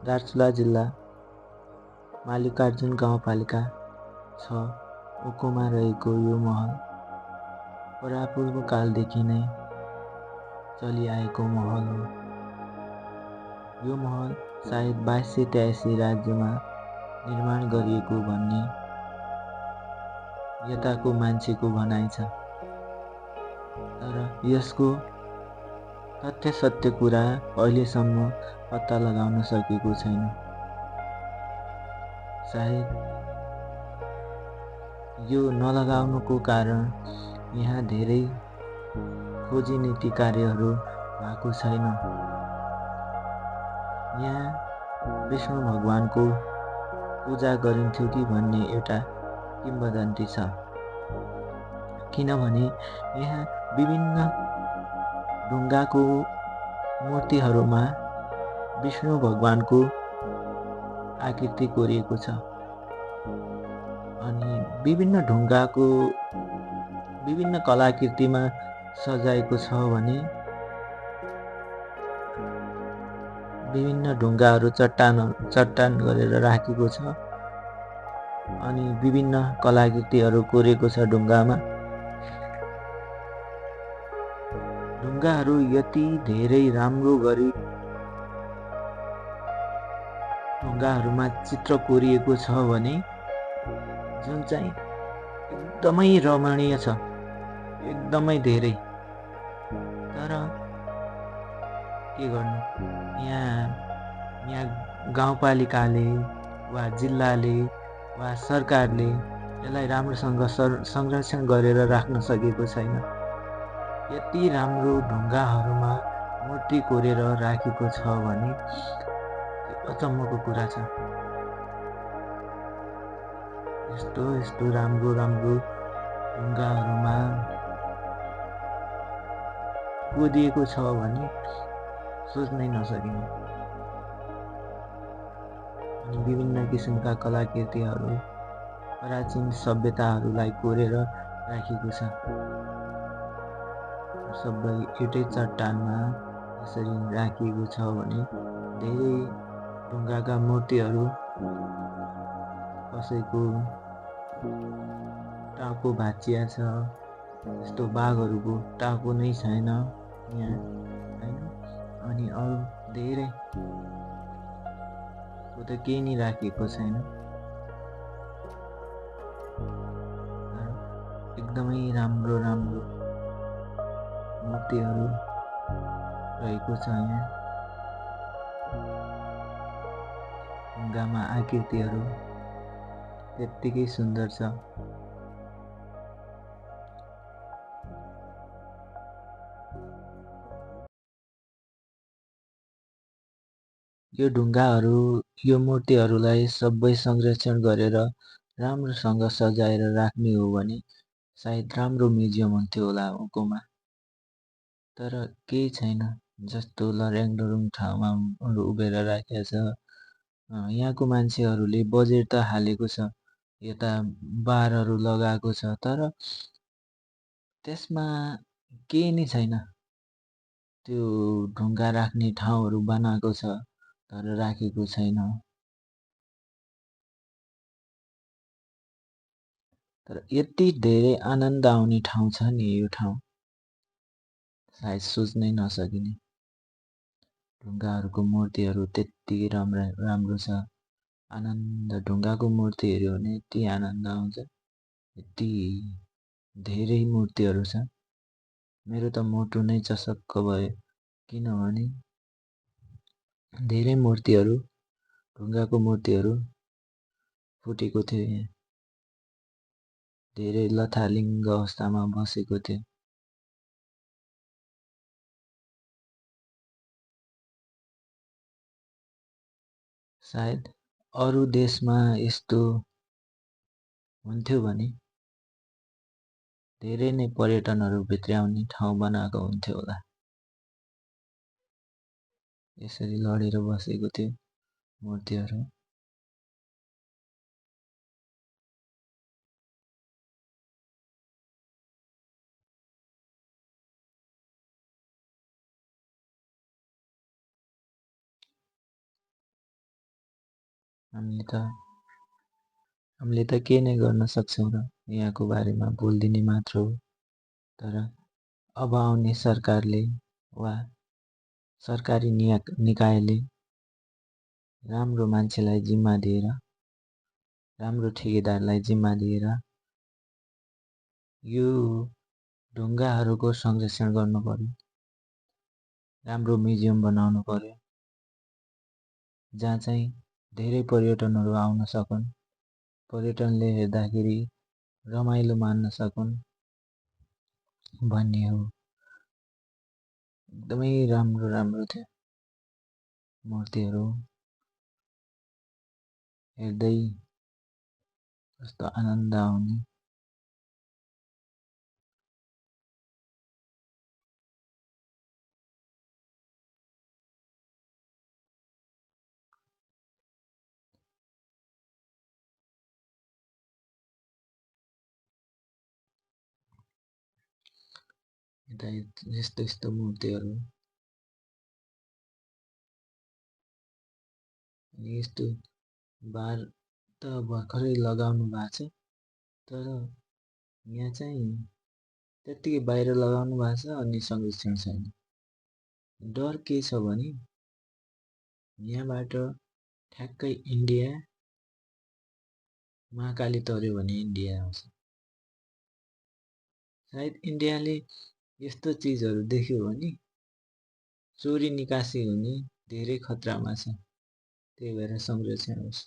दार्चुला जिल्ला मल्लिकार्जुन गाउँपालिका 6 ओकोमा रहेको यो महल परापूर्व कालदेखि नै चलिआएको महल हो। यो महल सायद 2283 राज्यमा निर्माण गरिएको भन्ने यताको मान्छेको भनाइ छ, तर यसको तथ्य सत्य कुरा अहिलेसम्म पत्ता लगाउन सकेको छैन। सायद यो नलगाउनुको कारण यहाँ धेरै खोजी नीति कार्यहरू भएको छैन। यहाँ विष्णु भगवानको पूजा गरिन्थ्यो कि भन्ने एउटा किम्वदन्ती छ, किनभने यहाँ विभिन्न ढुङ्गाको मूर्तिहरूमा विष्णु भगवानको आकृति कोरिएको छ। अनि विभिन्न ढुङ्गाको विभिन्न कलाकृतिमा सजाएको छ भने विभिन्न ढुङ्गाहरू चट्टान गरेर राखेको छ अनि विभिन्न कलाकृतिहरू कोरेको छ ढुङ्गामा। ढुङ्गाहरू यति धेरै राम्रो गरी ढुङ्गाहरूमा चित्र कोरिएको छ भने जुन चाहिँ एकदमै रमणीय छ, एकदमै धेरै। तर के गर्नु, यहाँ गाउँपालिकाले वा जिल्लाले वा सरकारले यसलाई राम्रोसँग संरक्षण गरेर राख्न सकेको छैन। यति राम्रो ढुङ्गाहरूमा मूर्ति कोरेर राखेको छ भने अचम्मको कुरा छ। यस्तो राम्रो ढुङ्गाहरूमा कोदिएको छ भने सोच्नै नसकिने। अनि विभिन्न किसिमका कलाकृतिहरू प्राचीन सभ्यताहरूलाई कोरेर राखेको छ। सबै एउटै चट्टानमा यसरी राखिएको छ भने धेरै ढुङ्गाका मूर्तिहरू कसैको टाउको भाँचिया छ, यस्तो बाघहरूको टाउको नै छैन यहाँ, हैन? अनि अरू धेरै त केही नै राखिएको छैन। एकदमै राम्रो मूर्तिहरू रहेको छ यहाँ। ढुङ्गामा आकृतिहरू त्यत्तिकै सुन्दर छ। यो ढुङ्गाहरू, यो मूर्तिहरूलाई सबै संरक्षण गरेर राम्रोसँग सजाएर राख्ने हो भने सायद राम्रो म्युजियम हुन्थ्यो होला ओकोमा। तर केही छैन, जस्तो लर्याङलरुङ ठाउँमा उभिएर राखेको छ। यहाँको मान्छेहरूले बजेट त हालेको छ, यता बारहरू लगाएको छ, तर त्यसमा केही नै छैन। त्यो ढुङ्गा राख्ने ठाउँहरू बनाएको छ तर राखेको छैन। तर यति धेरै आनन्द आउने ठाउँ छ नि यो ठाउँ, सायद सोच्नै नसकिने। ढुङ्गाहरूको मूर्तिहरू त्यति राम्रो छ। आनन्द, ढुङ्गाको मूर्ति हेऱ्यो भने यति आनन्द आउँछ। यति धेरै मूर्तिहरू छ। मेरो त मुटु नै चसक्क भयो, किनभने धेरै मूर्तिहरू, ढुङ्गाको मूर्तिहरू फुटेको थियो यहाँ। धेरै लथालिङ्ग अवस्थामा बसेको थियो। सायद अरू देशमा यस्तो हुन्थ्यो भने धेरै नै पर्यटनहरू भित्र्याउने ठाउँ बनाएको हुन्थ्यो होला। यसरी लडेर बसेको थियो मूर्तिहरू। हामीले त के नै गर्न सक्छौँ र यहाँको बारेमा बोलिदिने मात्र हो। तर अब आउने सरकारले वा सरकारी निकायले राम्रो मान्छेलाई जिम्मा दिएर, राम्रो ठेकेदारलाई जिम्मा दिएर यो ढुङ्गाहरूको संरक्षण गर्नु पर्यो। राम्रो म्युजियम बनाउनु पर्यो जहाँ चाहिँ धेरै पर्यटनहरू आउन सकुन्, पर्यटनले हेर्दाखेरि रमाइलो मान्न सकुन् भन्ने हो। एकदमै राम्रो राम्रो थियो मूर्तिहरू, हेर्दै कस्तो आनन्द आउने। यता यस्तो यस्तो मूर्तिहरू, यस्तो बार त भर्खरै लगाउनु भएको छ, तर यहाँ चाहिँ त्यत्तिकै बाहिर लगाउनु भएको छ अनि संरक्षण छैन। डर के छ भने यहाँबाट ठ्याक्कै इन्डिया, महाकाली तर्यो भने इन्डिया आउँछ। सायद इन्डियाले यस्तो चिजहरू देख्यो भने चोरी निकासी हुने धेरै खतरामा छ। त्यही भएर संरक्षण होस्।